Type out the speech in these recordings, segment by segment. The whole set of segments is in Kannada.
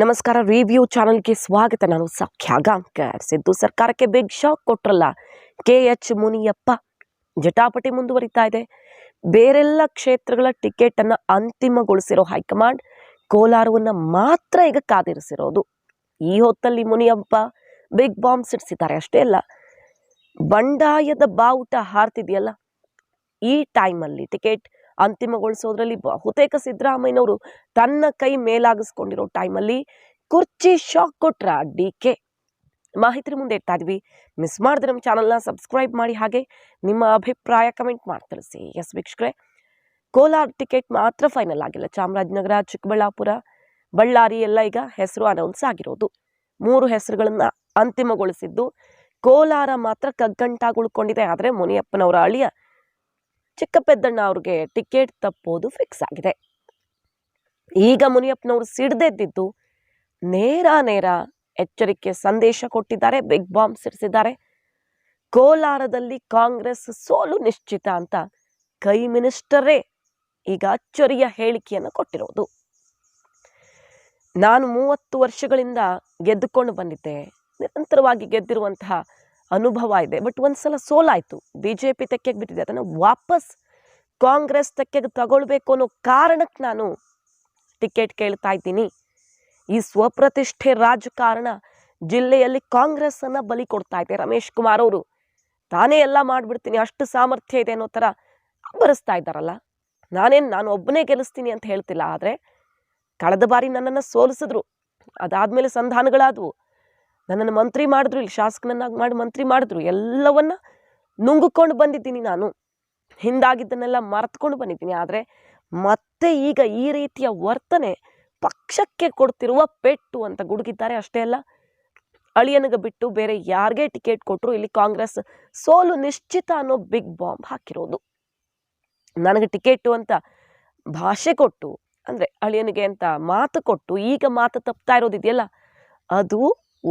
ನಮಸ್ಕಾರ. ರಿವ್ಯೂ ಚಾನಲ್ಗೆ ಸ್ವಾಗತ. ನಾನು ಸಖ್ಯ ಗಾಂವ್ಕರ್. ಸಿದ್ದು ಸರ್ಕಾರಕ್ಕೆ ಬಿಗ್ ಶಾಕ್ ಕೊಟ್ರಲ್ಲ KH ಮುನಿಯಪ್ಪ. ಜಟಾಪಟಿ ಮುಂದುವರಿತಾ ಇದೆ. ಬೇರೆಲ್ಲ ಕ್ಷೇತ್ರಗಳ ಟಿಕೆಟ್ ಅನ್ನ ಅಂತಿಮಗೊಳಿಸಿರೋ ಹೈಕಮಾಂಡ್ ಕೋಲಾರವನ್ನ ಮಾತ್ರ ಈಗ ಕಾದಿರಿಸಿರೋದು. ಈ ಹೊತ್ತಲ್ಲಿ ಮುನಿಯಪ್ಪ ಬಿಗ್ ಬಾಂಬ್ ಸಿಡಿಸಿದ್ದಾರೆ. ಅಷ್ಟೇ ಅಲ್ಲ, ಬಂಡಾಯದ ಬಾವುಟ ಹಾರ್ತಿದೆಯಲ್ಲ, ಈ ಟೈಮಲ್ಲಿ ಟಿಕೆಟ್ ಅಂತಿಮಗೊಳಿಸೋದ್ರಲ್ಲಿ ಬಹುತೇಕ ಸಿದ್ದರಾಮಯ್ಯನವರು ತನ್ನ ಕೈ ಮೇಲಾಗಿಸ್ಕೊಂಡಿರೋ ಟೈಮಲ್ಲಿ ಕುರ್ಚಿ ಶಾಕ್ ಕೊಟ್ರ DK. ಮಾಹಿತಿ ಮುಂದೆ ಇಡ್ತಾ ಇದ್ವಿ. ಮಿಸ್ ಮಾಡಿದ್ರೆ ನಮ್ಮ ಚಾನಲ್ನ ಸಬ್ಸ್ಕ್ರೈಬ್ ಮಾಡಿ, ಹಾಗೆ ನಿಮ್ಮ ಅಭಿಪ್ರಾಯ ಕಮೆಂಟ್ ಮಾಡಿ ತಿಳಿಸಿ. ಎಸ್ ವೀಕ್ಷಕರೇ, ಕೋಲಾರ ಟಿಕೆಟ್ ಮಾತ್ರ ಫೈನಲ್ ಆಗಿಲ್ಲ. ಚಾಮರಾಜನಗರ, ಚಿಕ್ಕಬಳ್ಳಾಪುರ, ಬಳ್ಳಾರಿ ಎಲ್ಲ ಈಗ ಹೆಸರು ಅನೌನ್ಸ್ ಆಗಿರೋದು. 3 ಹೆಸರುಗಳನ್ನ ಅಂತಿಮಗೊಳಿಸಿದ್ದು. ಕೋಲಾರ ಮಾತ್ರ ಕಗ್ಗಂಟಾಗಿ ಉಳ್ಕೊಂಡಿದೆ. ಆದರೆ ಮುನಿಯಪ್ಪನವರ ಅಳಿಯ ಚಿಕ್ಕಪೆದ್ದಣ್ಣ ಅವ್ರಿಗೆ ಟಿಕೆಟ್ ತಪ್ಪೋದು ಫಿಕ್ಸ್ ಆಗಿದೆ. ಈಗ ಮುನಿಯಪ್ಪನವರು ಸಿಡ್ದೆದ್ದಿದ್ದು ನೇರ ಎಚ್ಚರಿಕೆ ಸಂದೇಶ ಕೊಟ್ಟಿದ್ದಾರೆ. ಬಿಗ್ ಬಾಂಬ್ ಸಿಡಿಸಿದ್ದಾರೆ. ಕೋಲಾರದಲ್ಲಿ ಕಾಂಗ್ರೆಸ್ ಸೋಲು ನಿಶ್ಚಿತ ಅಂತ ಕೈ ಮಿನಿಸ್ಟರೇ ಈಗ ಅಚ್ಚರಿಯ ಹೇಳಿಕೆಯನ್ನು ಕೊಟ್ಟಿರೋದು. ನಾನು 30 ವರ್ಷಗಳಿಂದ ಗೆದ್ದುಕೊಂಡು ಬಂದಿದ್ದೆ, ನಿರಂತರವಾಗಿ ಗೆದ್ದಿರುವಂತಹ ಅನುಭವ ಇದೆ. ಬಟ್ ಒಂದ್ಸಲ ಸೋಲಾಯ್ತು, BJP ತೆಕ್ಕೆಗೆ ಬಿಟ್ಟಿದೆ. ಅದನ್ನು ವಾಪಸ್ ಕಾಂಗ್ರೆಸ್ ತೆಕ್ಕೆಗೆ ತಗೊಳ್ಬೇಕು ಅನ್ನೋ ಕಾರಣಕ್ಕೆ ನಾನು ಟಿಕೆಟ್ ಕೇಳ್ತಾ ಇದ್ದೀನಿ. ಈ ಸ್ವಪ್ರತಿಷ್ಠೆ ರಾಜಕಾರಣ ಜಿಲ್ಲೆಯಲ್ಲಿ ಕಾಂಗ್ರೆಸ್ ಅನ್ನ ಬಲಿ ಕೊಡ್ತಾ ಇದೆ. ರಮೇಶ್ ಕುಮಾರ್ ಅವರು ತಾನೇ ಎಲ್ಲ ಮಾಡ್ಬಿಡ್ತೀನಿ, ಅಷ್ಟು ಸಾಮರ್ಥ್ಯ ಇದೆ ಅನ್ನೋ ಥರ ಬರೆಸ್ತಾ ಇದ್ದಾರಲ್ಲ. ನಾನು ಒಬ್ಬನೇ ಗೆಲ್ಲಿಸ್ತೀನಿ ಅಂತ ಹೇಳ್ತಿಲ್ಲ. ಆದರೆ ಕಳೆದ ಬಾರಿ ನನ್ನನ್ನು ಸೋಲಿಸಿದ್ರು, ಅದಾದ್ಮೇಲೆ ಸಂಧಾನಗಳಾದವು, ನನ್ನನ್ನು ಮಂತ್ರಿ ಮಾಡಿದ್ರು, ಇಲ್ಲಿ ಶಾಸಕನನ್ನಾಗಿ ಮಾಡಿ ಮಂತ್ರಿ ಮಾಡಿದ್ರು. ಎಲ್ಲವನ್ನ ನುಂಗಿಕೊಂಡು ಬಂದಿದ್ದೀನಿ. ನಾನು ಹಿಂದಾಗಿದ್ದನ್ನೆಲ್ಲ ಮರೆತ್ಕೊಂಡು ಬಂದಿದ್ದೀನಿ. ಆದರೆ ಮತ್ತೆ ಈಗ ಈ ರೀತಿಯ ವರ್ತನೆ ಪಕ್ಷಕ್ಕೆ ಕೊಡ್ತಿರುವ ಪೆಟ್ಟು ಅಂತ ಗುಡುಗಿದ್ದಾರೆ. ಅಷ್ಟೇ ಅಲ್ಲ, ಅಳಿಯನಿಗೆ ಬಿಟ್ಟು ಬೇರೆ ಯಾರಿಗೆ ಟಿಕೆಟ್ ಕೊಟ್ಟರು ಇಲ್ಲಿ ಕಾಂಗ್ರೆಸ್ ಸೋಲು ನಿಶ್ಚಿತ ಅನ್ನೋ ಬಿಗ್ ಬಾಂಬ್ ಹಾಕಿರೋದು. ನನಗೆ ಟಿಕೆಟು ಅಂತ ಭಾಷೆ ಕೊಟ್ಟು, ಅಂದರೆ ಅಳಿಯನಿಗೆ ಅಂತ ಮಾತು ಕೊಟ್ಟು ಈಗ ಮಾತು ತಪ್ತಾ ಇರೋದಿದೆಯಲ್ಲ, ಅದು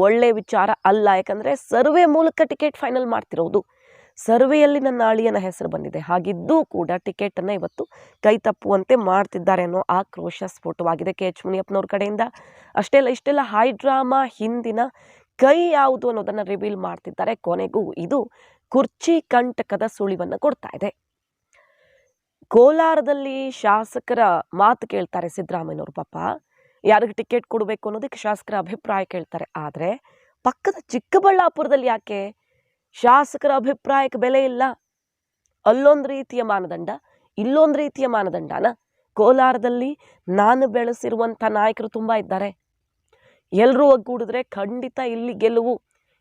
ಒಳ್ಳೆ ವಿಚಾರ ಅಲ್ಲ. ಯಾಕಂದರೆ ಸರ್ವೆ ಮೂಲಕ ಟಿಕೆಟ್ ಫೈನಲ್ ಮಾಡ್ತಿರೋದು. ಸರ್ವೆಯಲ್ಲಿ ನನ್ನ ಅಳಿಯನ ಹೆಸರು ಬಂದಿದೆ. ಹಾಗಿದ್ದೂ ಕೂಡ ಟಿಕೆಟನ್ನು ಇವತ್ತು ಕೈ ತಪ್ಪುವಂತೆ ಮಾಡ್ತಿದ್ದಾರೆ ಅನ್ನೋ ಆಕ್ರೋಶ ಸ್ಫೋಟವಾಗಿದೆ KH ಮುನಿಯಪ್ಪನವ್ರ ಕಡೆಯಿಂದ. ಅಷ್ಟೇ ಅಲ್ಲ, ಇಷ್ಟೆಲ್ಲ ಹೈ ಡ್ರಾಮಾ ಹಿಂದಿನ ಕೈ ಯಾವುದು ಅನ್ನೋದನ್ನು ರಿವೀಲ್ ಮಾಡ್ತಿದ್ದಾರೆ. ಕೊನೆಗೂ ಇದು ಕುರ್ಚಿ ಕಂಟಕದ ಸುಳಿವನ್ನು ಕೊಡ್ತಾ ಇದೆ. ಕೋಲಾರದಲ್ಲಿ ಶಾಸಕರ ಮಾತು ಕೇಳ್ತಾರೆ ಸಿದ್ದರಾಮಯ್ಯನವರು. ಪಾಪ ಯಾರಿಗೆ ಟಿಕೆಟ್ ಕೊಡಬೇಕು ಅನ್ನೋದಕ್ಕೆ ಶಾಸಕರ ಅಭಿಪ್ರಾಯ ಕೇಳ್ತಾರೆ. ಆದರೆ ಪಕ್ಕದ ಚಿಕ್ಕಬಳ್ಳಾಪುರದಲ್ಲಿ ಯಾಕೆ ಶಾಸಕರ ಅಭಿಪ್ರಾಯಕ್ಕೆ ಬೆಲೆ ಇಲ್ಲ? ಅಲ್ಲೊಂದು ರೀತಿಯ ಮಾನದಂಡ, ಇಲ್ಲೊಂದು ರೀತಿಯ ಮಾನದಂಡನ. ಕೋಲಾರದಲ್ಲಿ ನಾನು ಬೆಳೆಸಿರುವಂಥ ನಾಯಕರು ತುಂಬ ಇದ್ದಾರೆ. ಎಲ್ಲರೂ ಒಗ್ಗೂಡಿದ್ರೆ ಖಂಡಿತ ಇಲ್ಲಿ ಗೆಲುವು.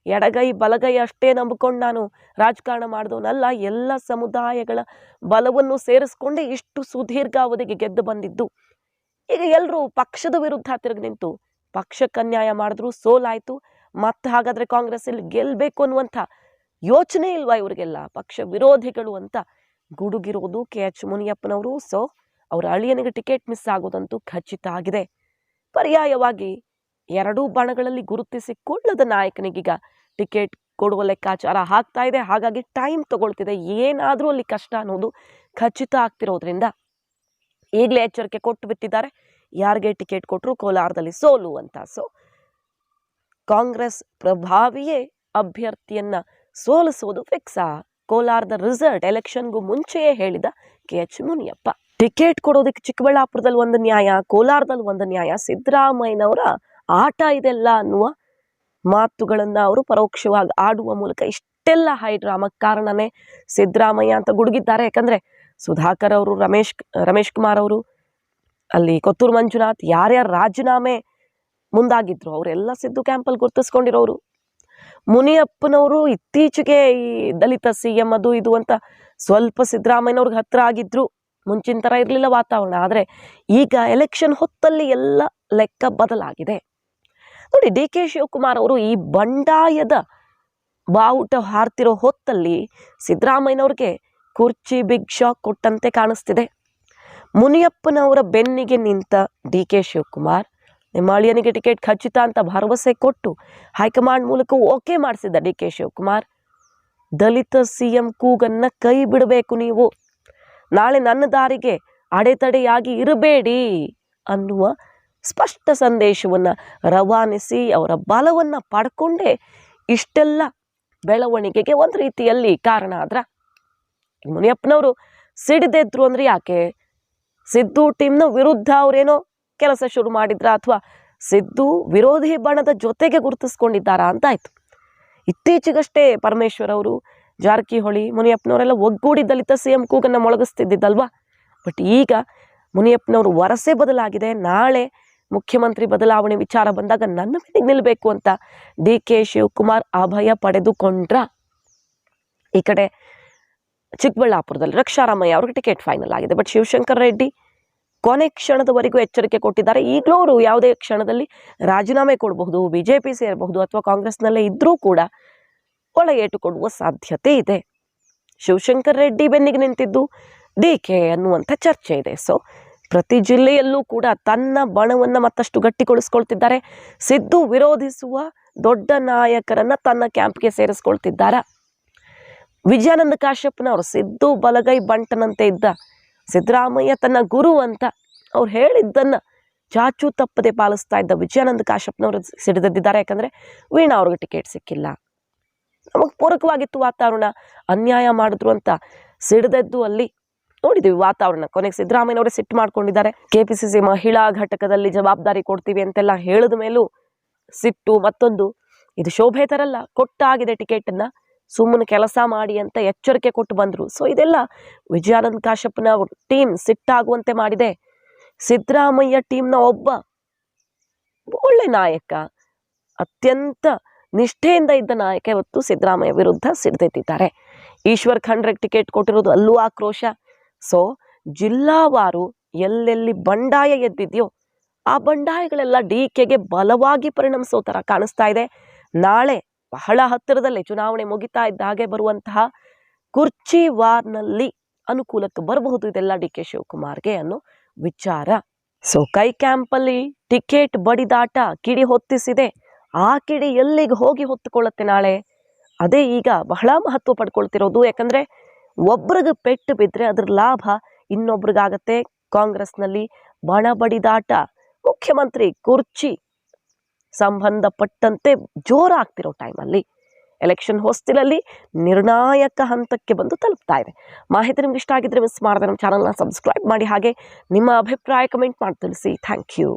ಎಡಗೈ ಬಲಗೈ ಅಷ್ಟೇ ನಂಬಿಕೊಂಡು ನಾನು ರಾಜಕಾರಣ ಮಾಡಿದವನಲ್ಲ. ಎಲ್ಲ ಸಮುದಾಯಗಳ ಬಲವನ್ನು ಸೇರಿಸ್ಕೊಂಡೇ ಇಷ್ಟು ಸುದೀರ್ಘಾವಧಿಗೆ ಗೆದ್ದು ಬಂದಿದ್ದು. ಈಗ ಎಲ್ಲರೂ ಪಕ್ಷದ ವಿರುದ್ಧ ತಿರುಗಿ ನಿಂತು ಪಕ್ಷಕ್ಕೆ ಅನ್ಯಾಯ ಮಾಡಿದ್ರು, ಸೋಲಾಯಿತು. ಮತ್ತೆ ಹಾಗಾದರೆ ಕಾಂಗ್ರೆಸ್ ಇಲ್ಲಿ ಗೆಲ್ಲಬೇಕು ಅನ್ನುವಂಥ ಯೋಚನೆ ಇಲ್ವಾ ಇವರಿಗೆಲ್ಲ? ಪಕ್ಷ ವಿರೋಧಿಗಳು ಅಂತ ಗುಡುಗಿರೋದು KH ಮುನಿಯಪ್ಪನವರು. ಸೊ ಅವರ ಅಳಿಯನಿಗೆ ಟಿಕೆಟ್ ಮಿಸ್ ಆಗೋದಂತೂ ಖಚಿತ ಆಗಿದೆ. ಪರ್ಯಾಯವಾಗಿ ಎರಡೂ ಬಣಗಳಲ್ಲಿ ಗುರುತಿಸಿಕೊಳ್ಳದ ನಾಯಕನಿಗೀಗ ಟಿಕೆಟ್ ಕೊಡುವ ಲೆಕ್ಕಾಚಾರ ಹಾಕ್ತಾ ಇದೆ. ಹಾಗಾಗಿ ಟೈಮ್ ತಗೊಳ್ತಿದೆ. ಏನಾದರೂ ಅಲ್ಲಿ ಕಷ್ಟ ಅನ್ನೋದು ಖಚಿತ ಆಗ್ತಿರೋದ್ರಿಂದ ಈಗಲೇ ಎಚ್ಚರಿಕೆ ಕೊಟ್ಟು ಬಿಟ್ಟಿದ್ದಾರೆ, ಯಾರಿಗೆ ಟಿಕೆಟ್ ಕೊಟ್ಟರು ಕೋಲಾರದಲ್ಲಿ ಸೋಲು ಅಂತ. ಸೊ ಕಾಂಗ್ರೆಸ್ ಪ್ರಭಾವಿಯೇ ಅಭ್ಯರ್ಥಿಯನ್ನ ಸೋಲಿಸೋದು ಫಿಕ್ಸಾ? ಕೋಲಾರದ ರಿಸಲ್ಟ್ ಎಲೆಕ್ಷನ್ಗೂ ಮುಂಚೆಯೇ ಹೇಳಿದ KH ಮುನಿಯಪ್ಪ. ಟಿಕೆಟ್ ಕೊಡೋದಕ್ಕೆ ಚಿಕ್ಕಬಳ್ಳಾಪುರದಲ್ಲಿ ಒಂದು ನ್ಯಾಯ, ಕೋಲಾರದಲ್ಲಿ ಒಂದು ನ್ಯಾಯ. ಸಿದ್ದರಾಮಯ್ಯನವರ ಆಟ ಇದೆಲ್ಲ ಅನ್ನುವ ಮಾತುಗಳನ್ನ ಅವರು ಪರೋಕ್ಷವಾಗಿ ಆಡುವ ಮೂಲಕ ಇಷ್ಟೆಲ್ಲ ಹೈ ಡ್ರಾಮಾ ಕಾರಣನೇ ಸಿದ್ದರಾಮಯ್ಯ ಅಂತ ಗುಡುಗಿದ್ದಾರೆ. ಯಾಕಂದ್ರೆ ಸುಧಾಕರ್ ಅವರು, ರಮೇಶ್ ಕುಮಾರ್ ಅವರು, ಅಲ್ಲಿ ಕೊತ್ತೂರು ಮಂಜುನಾಥ್, ಯಾರ್ಯಾರು ರಾಜೀನಾಮೆ ಮುಂದಾಗಿದ್ರು ಅವರೆಲ್ಲ ಸಿದ್ದು ಕ್ಯಾಂಪಲ್ಲಿ ಗುರುತಿಸ್ಕೊಂಡಿರೋರು. ಮುನಿಯಪ್ಪನವರು ಇತ್ತೀಚೆಗೆ ಈ ದಲಿತ CM ಅದು ಇದು ಅಂತ ಸ್ವಲ್ಪ ಸಿದ್ದರಾಮಯ್ಯನವ್ರಿಗೆ ಹತ್ರ ಆಗಿದ್ರು. ಮುಂಚಿನ ಥರ ಇರಲಿಲ್ಲ ವಾತಾವರಣ. ಆದರೆ ಈಗ ಎಲೆಕ್ಷನ್ ಹೊತ್ತಲ್ಲಿ ಎಲ್ಲ ಲೆಕ್ಕ ಬದಲಾಗಿದೆ. ನೋಡಿ, DK ಶಿವಕುಮಾರ್ ಅವರು ಈ ಬಂಡಾಯದ ಬಾವುಟ ಹಾರ್ತಿರೋ ಹೊತ್ತಲ್ಲಿ ಸಿದ್ದರಾಮಯ್ಯನವ್ರಿಗೆ ಕುರ್ಚಿ ಬಿಗ್ ಶಾಕ್ ಕೊಟ್ಟಂತೆ ಕಾಣಿಸ್ತಿದೆ. ಮುನಿಯಪ್ಪನವರ ಬೆನ್ನಿಗೆ ನಿಂತ DK ಶಿವಕುಮಾರ್ ನಿಮ್ಮ ಅಳಿಯನಿಗೆ ಟಿಕೆಟ್ ಖಚಿತ ಅಂತ ಭರವಸೆ ಕೊಟ್ಟು ಹೈಕಮಾಂಡ್ ಮೂಲಕ ಓಕೆ ಮಾಡಿಸಿದ್ದ DK ಶಿವಕುಮಾರ್, ದಲಿತ CM ಕೂಗನ್ನ ಕೈ ಬಿಡಬೇಕು ನೀವು, ನಾಳೆ ನನ್ನ ದಾರಿಗೆ ಅಡೆತಡೆಯಾಗಿ ಇರಬೇಡಿ ಅನ್ನುವ ಸ್ಪಷ್ಟ ಸಂದೇಶವನ್ನು ರವಾನಿಸಿ ಅವರ ಬಲವನ್ನು ಪಡ್ಕೊಂಡೇ ಇಷ್ಟೆಲ್ಲ ಬೆಳವಣಿಗೆಗೆ ಒಂದು ರೀತಿಯಲ್ಲಿ ಕಾರಣ ಆದ್ರ ಮುನಿಯಪ್ಪನವರು ಸಿಡಿದೆದ್ರು ಅಂದ್ರೆ ಯಾಕೆ? ಸಿದ್ದು ಟೀಮ್ನ ವಿರುದ್ಧ ಅವರೇನೋ ಕೆಲಸ ಶುರು ಮಾಡಿದ್ರ ಅಥವಾ ಸಿದ್ದು ವಿರೋಧಿ ಬಣದ ಜೊತೆಗೆ ಗುರುತಿಸ್ಕೊಂಡಿದ್ದಾರಾ ಅಂತ ಆಯ್ತು. ಇತ್ತೀಚೆಗಷ್ಟೇ ಪರಮೇಶ್ವರ್ ಅವರು, ಜಾರಕಿಹೊಳಿ, ಮುನಿಯಪ್ಪನವರೆಲ್ಲ ಒಗ್ಗೂಡಿ ದಲಿತ CM ಕೂಗನ್ನು ಮೊಳಗಿಸ್ತಿದ್ದಲ್ವಾ. ಬಟ್ ಈಗ ಮುನಿಯಪ್ಪನವರು ವರಸೆ ಬದಲಾಗಿದೆ. ನಾಳೆ ಮುಖ್ಯಮಂತ್ರಿ ಬದಲಾವಣೆ ವಿಚಾರ ಬಂದಾಗ ನನ್ನ ಮೇಲೆ ನಿಲ್ಲಬೇಕು ಅಂತ DK ಶಿವಕುಮಾರ್ ಅಭಯ ಪಡೆದುಕೊಂಡ್ರ. ಈ ಕಡೆ ಚಿಕ್ಕಬಳ್ಳಾಪುರದಲ್ಲಿ ರಕ್ಷಾರಾಮಯ್ಯ ಅವ್ರಿಗೆ ಟಿಕೆಟ್ ಫೈನಲ್ ಆಗಿದೆ. ಬಟ್ ಶಿವಶಂಕರ್ ರೆಡ್ಡಿ ಕೊನೆ ಕ್ಷಣದವರೆಗೂ ಎಚ್ಚರಿಕೆ ಕೊಟ್ಟಿದ್ದಾರೆ. ಈಗಲೂ ಅವರು ಯಾವುದೇ ಕ್ಷಣದಲ್ಲಿ ರಾಜೀನಾಮೆ ಕೊಡಬಹುದು, BJP ಸೇರಬಹುದು ಅಥವಾ ಕಾಂಗ್ರೆಸ್ನಲ್ಲೇ ಇದ್ರೂ ಕೂಡ ಒಳ ಏಟು ಕೊಡುವ ಸಾಧ್ಯತೆ ಇದೆ. ಶಿವಶಂಕರ್ ರೆಡ್ಡಿ ಬೆನ್ನಿಗೆ ನಿಂತಿದ್ದು DK ಅನ್ನುವಂಥ ಚರ್ಚೆ ಇದೆ. ಸೊ ಪ್ರತಿ ಜಿಲ್ಲೆಯಲ್ಲೂ ಕೂಡ ತನ್ನ ಬಣವನ್ನು ಮತ್ತಷ್ಟು ಗಟ್ಟಿಗೊಳಿಸ್ಕೊಳ್ತಿದ್ದಾರೆ. ಸಿದ್ದು ವಿರೋಧಿಸುವ ದೊಡ್ಡ ನಾಯಕರನ್ನ ತನ್ನ ಕ್ಯಾಂಪ್ಗೆ ಸೇರಿಸ್ಕೊಳ್ತಿದ್ದಾರೆ. ವಿಜಯಾನಂದ ಕಾಶ್ಯಪ್ನವರು ಸಿದ್ದು ಬಲಗೈ ಬಂಟನಂತೆ ಇದ್ದ, ಸಿದ್ದರಾಮಯ್ಯ ತನ್ನ ಗುರು ಅಂತ ಅವ್ರು ಹೇಳಿದ್ದನ್ನು ಚಾಚು ತಪ್ಪದೆ ಪಾಲಿಸ್ತಾ ಇದ್ದ ವಿಜಯಾನಂದ ಕಾಶ್ಯಪ್ನವರು ಸಿಡಿದಿದ್ದಾರೆ. ಯಾಕಂದರೆ ವೀಣಾ ಅವ್ರಿಗೆ ಟಿಕೆಟ್ ಸಿಕ್ಕಿಲ್ಲ, ನಮಗೆ ಪೂರಕವಾಗಿತ್ತು ವಾತಾವರಣ, ಅನ್ಯಾಯ ಮಾಡಿದ್ರು ಅಂತ ಸಿಡಿದದ್ದು ಅಲ್ಲಿ ನೋಡಿದ್ವಿ ವಾತಾವರಣ. ಕೊನೆಗೆ ಸಿದ್ದರಾಮಯ್ಯನವರೇ ಸಿಟ್ಟು ಮಾಡ್ಕೊಂಡಿದ್ದಾರೆ. KPCC ಮಹಿಳಾ ಘಟಕದಲ್ಲಿ ಜವಾಬ್ದಾರಿ ಕೊಡ್ತೀವಿ ಅಂತೆಲ್ಲ ಹೇಳಿದ ಮೇಲೂ ಸಿಟ್ಟು ಮತ್ತೊಂದು. ಇದು ಶೋಭೆ ತರಲ್ಲ, ಕೊಟ್ಟಾಗಿದೆ ಟಿಕೆಟನ್ನು, ಸುಮ್ಮನೆ ಕೆಲಸ ಮಾಡಿ ಅಂತ ಎಚ್ಚರಿಕೆ ಕೊಟ್ಟು ಬಂದರು. ಸೊ ಇದೆಲ್ಲ ವಿಜಯಾನಂದ ಕಾಶ್ಯಪ್ನ ಟೀಮ್ ಸಿಟ್ಟಾಗುವಂತೆ ಮಾಡಿದೆ. ಸಿದ್ದರಾಮಯ್ಯ ಟೀಮ್ನ ಒಬ್ಬ ಒಳ್ಳೆ ನಾಯಕ, ಅತ್ಯಂತ ನಿಷ್ಠೆಯಿಂದ ಇದ್ದ ನಾಯಕ ಇವತ್ತು ಸಿದ್ದರಾಮಯ್ಯ ವಿರುದ್ಧ ಸಿಡಿದೆದ್ದಿದ್ದಾರೆ. ಈಶ್ವರ್ ಖಂಡ್ರೆಗೆ ಟಿಕೆಟ್ ಕೊಟ್ಟಿರೋದು ಅಲ್ಲೂ ಆಕ್ರೋಶ. ಸೊ ಜಿಲ್ಲಾವಾರು ಎಲ್ಲೆಲ್ಲಿ ಬಂಡಾಯ ಎದ್ದಿದೆಯೋ ಆ ಬಂಡಾಯಗಳೆಲ್ಲ DKಗೆ ಬಲವಾಗಿ ಪರಿಣಮಿಸೋ ಥರ ಕಾಣಿಸ್ತಾ ಇದೆ. ನಾಳೆ ಬಹಳ ಹತ್ತಿರದಲ್ಲಿ ಚುನಾವಣೆ ಮುಗಿತಾ ಇದ್ದ ಹಾಗೆ ಬರುವಂತಹ ಕುರ್ಚಿ ವಾರ್ನಲ್ಲಿ ಅನುಕೂಲಕ್ಕೆ ಬರಬಹುದು ಇದೆಲ್ಲ DK ಶಿವಕುಮಾರ್ಗೆ ಅನ್ನೋ ವಿಚಾರ. ಸೊ ಕೈ ಕ್ಯಾಂಪಲ್ಲಿ ಟಿಕೆಟ್ ಬಡಿದಾಟ ಕಿಡಿ ಹೊತ್ತಿಸಿದೆ. ಆ ಕಿಡಿ ಎಲ್ಲಿಗೆ ಹೋಗಿ ಹೊತ್ತುಕೊಳ್ಳುತ್ತೆ ನಾಳೆ? ಅದೇ ಈಗ ಬಹಳ ಮಹತ್ವ ಪಡ್ಕೊಳ್ತಿರೋದು. ಯಾಕಂದರೆ ಒಬ್ರಿಗೆ ಪೆಟ್ಟು ಬಿದ್ದರೆ ಅದ್ರ ಲಾಭ ಇನ್ನೊಬ್ರಿಗಾಗತ್ತೆ. ಕಾಂಗ್ರೆಸ್ನಲ್ಲಿ ಬಣ ಬಡಿದಾಟ, ಮುಖ್ಯಮಂತ್ರಿ ಕುರ್ಚಿ ಸಂಬಂಧಪಟ್ಟಂತೆ ಜೋರಾಗ್ತಿರೋ ಟೈಮಲ್ಲಿ ಎಲೆಕ್ಷನ್ ಹೊಸ್ತಿಲಲ್ಲಿ ನಿರ್ಣಾಯಕ ಹಂತಕ್ಕೆ ಬಂದು ತಲುಪ್ತಾ ಇದೆ. ಮಾಹಿತಿ ನಿಮ್ಗೆ ಇಷ್ಟ ಆಗಿದ್ರೆ ಮಿಸ್ ಮಾಡಿದ್ರೆ ನಮ್ಮ ಚಾನಲ್ನ ಸಬ್ಸ್ಕ್ರೈಬ್ ಮಾಡಿ, ಹಾಗೆ ನಿಮ್ಮ ಅಭಿಪ್ರಾಯ ಕಮೆಂಟ್ ಮಾಡಿ ತಿಳಿಸಿ. Thank you.